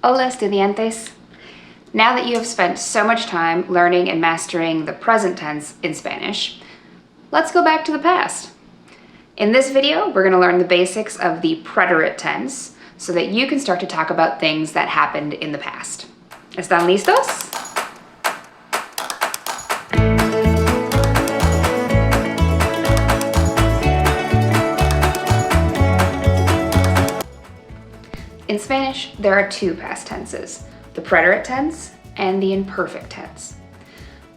Hola, estudiantes! Now that you have spent so much time learning and mastering the present tense in Spanish, let's go back to the past. In this video, we're going to learn the basics of the preterite tense so that you can start to talk about things that happened in the past. ¿Están listos? In Spanish, there are two past tenses, the preterite tense and the imperfect tense.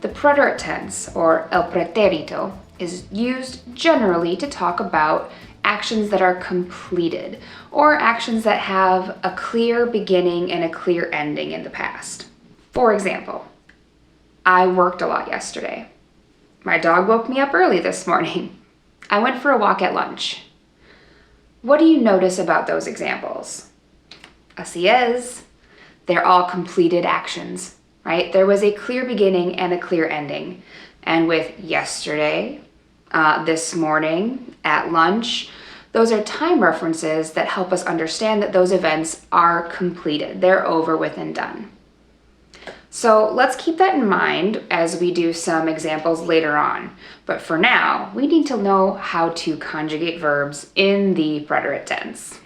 The preterite tense, or el pretérito, is used generally to talk about actions that are completed, or actions that have a clear beginning and a clear ending in the past. For example, I worked a lot yesterday. My dog woke me up early this morning. I went for a walk at lunch. What do you notice about those examples? Así es. They're all completed actions, right? There was a clear beginning and a clear ending. And with yesterday, this morning, at lunch, those are time references that help us understand that those events are completed. They're over with and done. So let's keep that in mind as we do some examples later on. But for now, we need to know how to conjugate verbs in the preterite tense.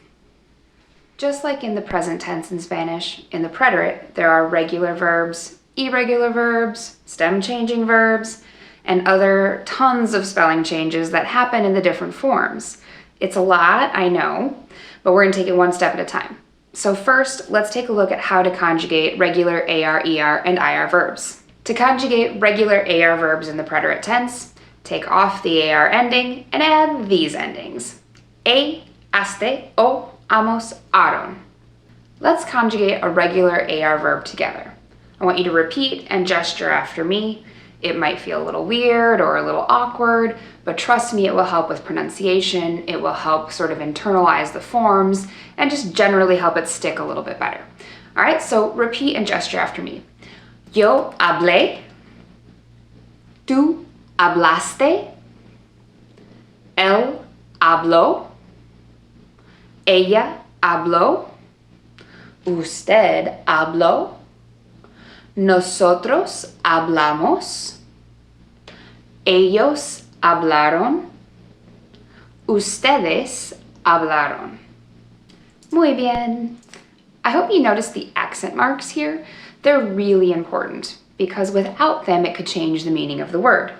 Just like in the present tense in Spanish, in the preterite, there are regular verbs, irregular verbs, stem-changing verbs, and other tons of spelling changes that happen in the different forms. It's a lot, I know, but we're going to take it one step at a time. So first, let's take a look at how to conjugate regular AR, ER, and IR verbs. To conjugate regular AR verbs in the preterite tense, take off the AR ending and add these endings. Haste, o, amos, aron. Let's conjugate a regular AR verb together. I want you to repeat and gesture after me. It might feel a little weird or a little awkward, but trust me, it will help with pronunciation. It will help sort of internalize the forms and just generally help it stick a little bit better. All right, so repeat and gesture after me. Yo hablé. Tú hablaste. Él habló. Ella habló. Usted habló. Nosotros hablamos. Ellos hablaron. Ustedes hablaron. Muy bien. I hope you noticed the accent marks here. They're really important because without them it could change the meaning of the word.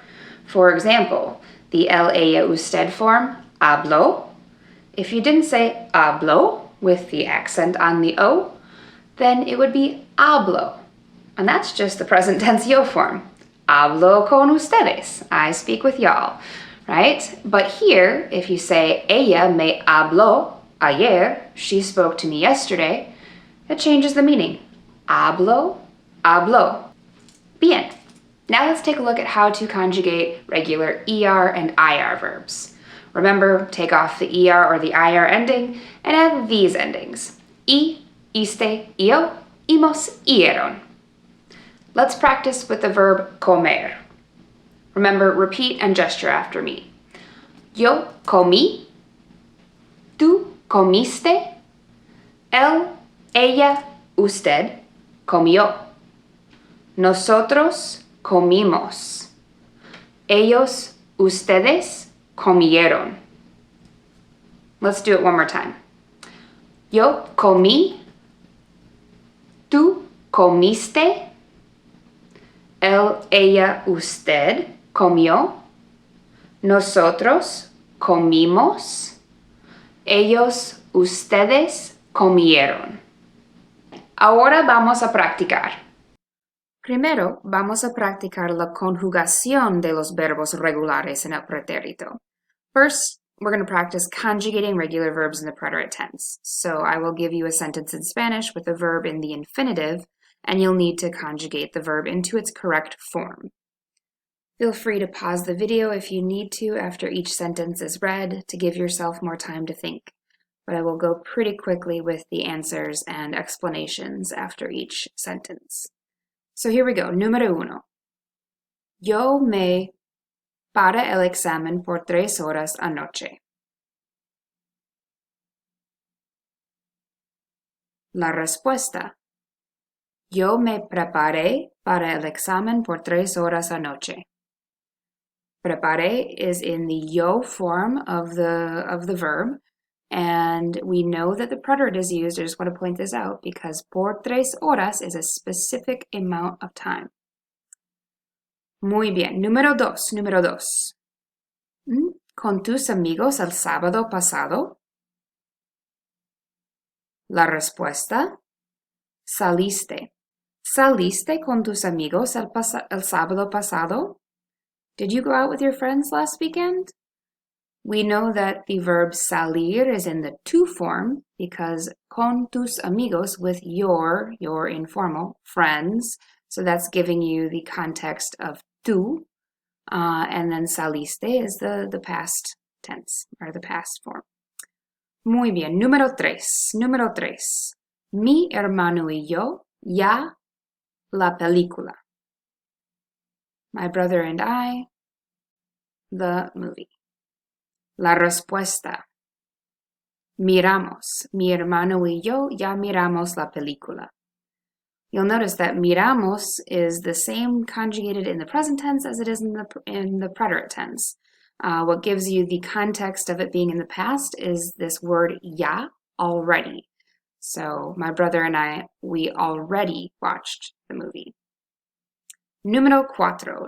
For example, the el, ella, usted form, habló. If you didn't say hablo with the accent on the O, then it would be hablo. And that's just the present tense yo form. Hablo con ustedes. I speak with y'all, right? But here, if you say ella me habló ayer, she spoke to me yesterday, it changes the meaning. Hablo, habló. Bien. Now let's take a look at how to conjugate regular ER and IR verbs. Remember, take off the ER or the IR ending and add these endings. Iste, io, imos, ieron. Let's practice with the verb comer. Remember, repeat and gesture after me. Yo comí. Tú comiste. Él, ella, usted comió. Nosotros comimos. Ellos, ustedes comieron. Let's do it one more time. Yo comí. Tú comiste. Él, ella, usted comió. Nosotros comimos. Ellos, ustedes comieron. Ahora vamos a practicar. Primero, vamos a practicar la conjugación de los verbos regulares en el pretérito. First, we're going to practice conjugating regular verbs in the preterite tense. So I will give you a sentence in Spanish with a verb in the infinitive, and you'll need to conjugate the verb into its correct form. Feel free to pause the video if you need to after each sentence is read to give yourself more time to think, but I will go pretty quickly with the answers and explanations after each sentence. So here we go. Número 1. Yo me para el examen por 3 horas anoche. La respuesta. Yo me preparé para el examen por 3 horas anoche. Preparé is in the yo form of the verb, and we know that the preterite is used. I just want to point this out because por 3 horas is a specific amount of time. Muy bien. Número dos. ¿Con tus amigos el sábado pasado? La respuesta, saliste. ¿Saliste con tus amigos el sábado pasado? Did you go out with your friends last weekend? We know that the verb salir is in the to form because con tus amigos with your informal friends. So that's giving you the context of tú. And then saliste is the past tense or the past form. Muy bien. Número tres. Mi hermano y yo ya la película. My brother and I, the movie. La respuesta. Miramos. Mi hermano y yo ya miramos la película. You'll notice that miramos is the same conjugated in the present tense as it is in the preterite tense. What gives you the context of it being in the past is this word ya, already. So my brother and I, we already watched the movie. Número cuatro.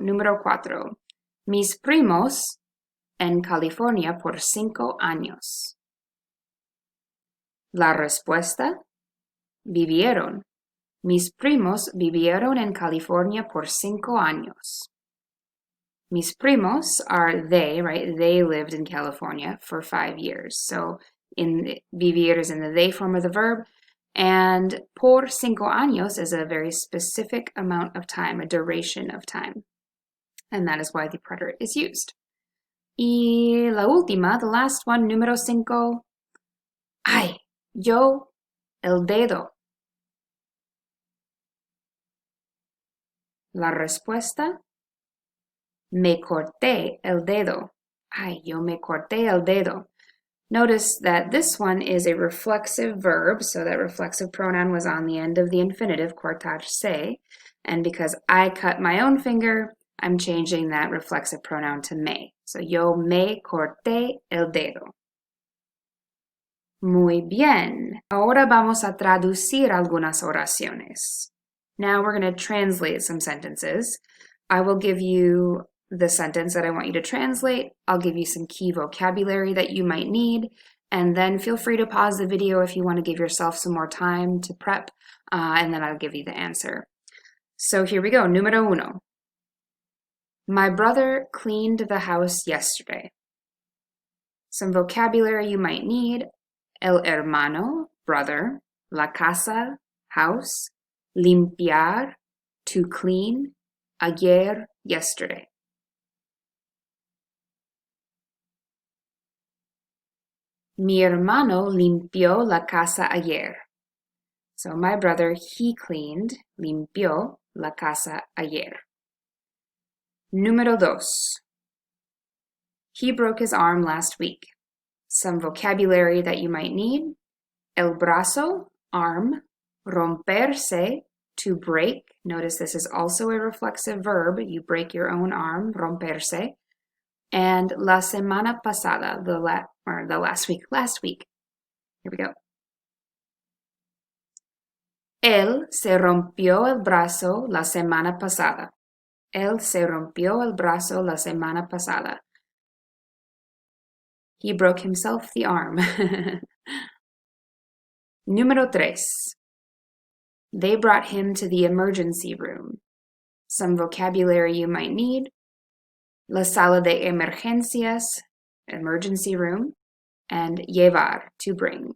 Mis primos en California por 5 años. La respuesta, vivieron. Mis primos vivieron en California por 5 años. Mis primos are they, right? They lived in California for 5 years. So vivir is in the they form of the verb. And por 5 años is a very specific amount of time, a duration of time. And that is why the preterite is used. Y la última, the last one, número 5. Ay, yo, el dedo. La respuesta, me corté el dedo. Ay, yo me corté el dedo. Notice that this one is a reflexive verb, so that reflexive pronoun was on the end of the infinitive, cortarse, and because I cut my own finger, I'm changing that reflexive pronoun to me. So yo me corté el dedo. Muy bien. Ahora vamos a traducir algunas oraciones. Now we're going to translate some sentences. I will give you the sentence that I want you to translate. I'll give you some key vocabulary that you might need, and then feel free to pause the video if you want to give yourself some more time to prep, and then I'll give you the answer. So here we go. Número 1. My brother cleaned the house yesterday. Some vocabulary you might need. El hermano, brother. La casa, house. Limpiar, to clean. Ayer, yesterday. Mi hermano limpió la casa ayer. So my brother, he cleaned, limpió la casa ayer. Número 2. He broke his arm last week. Some vocabulary that you might need. El brazo, arm. Romperse, to break. Notice this is also a reflexive verb. You break your own arm, romperse. And la semana pasada, last week. Here we go. Él se rompió el brazo la semana pasada. Él se rompió el brazo la semana pasada. He broke himself the arm. Número 3. They brought him to the emergency room. Some vocabulary you might need. La sala de emergencias, emergency room, and llevar, to bring.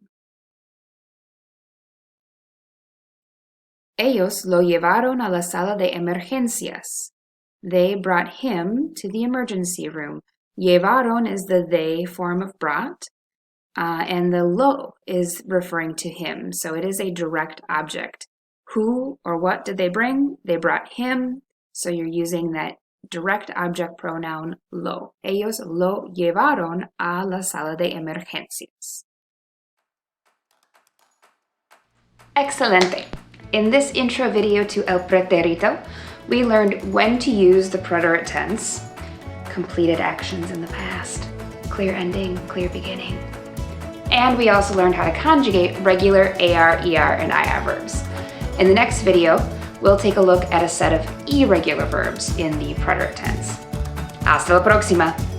Ellos lo llevaron a la sala de emergencias. They brought him to the emergency room. Llevaron is the they form of brought, and the lo is referring to him, so it is a direct object. Who or what did they bring? They brought him, so you're using that direct object pronoun lo. Ellos lo llevaron a la sala de emergencias. Excelente. In this intro video to el preterito, we learned when to use the preterite tense, completed actions in the past, clear ending, clear beginning. And we also learned how to conjugate regular AR, ER, and IR verbs. In the next video, we'll take a look at a set of irregular verbs in the preterite tense. Hasta la próxima!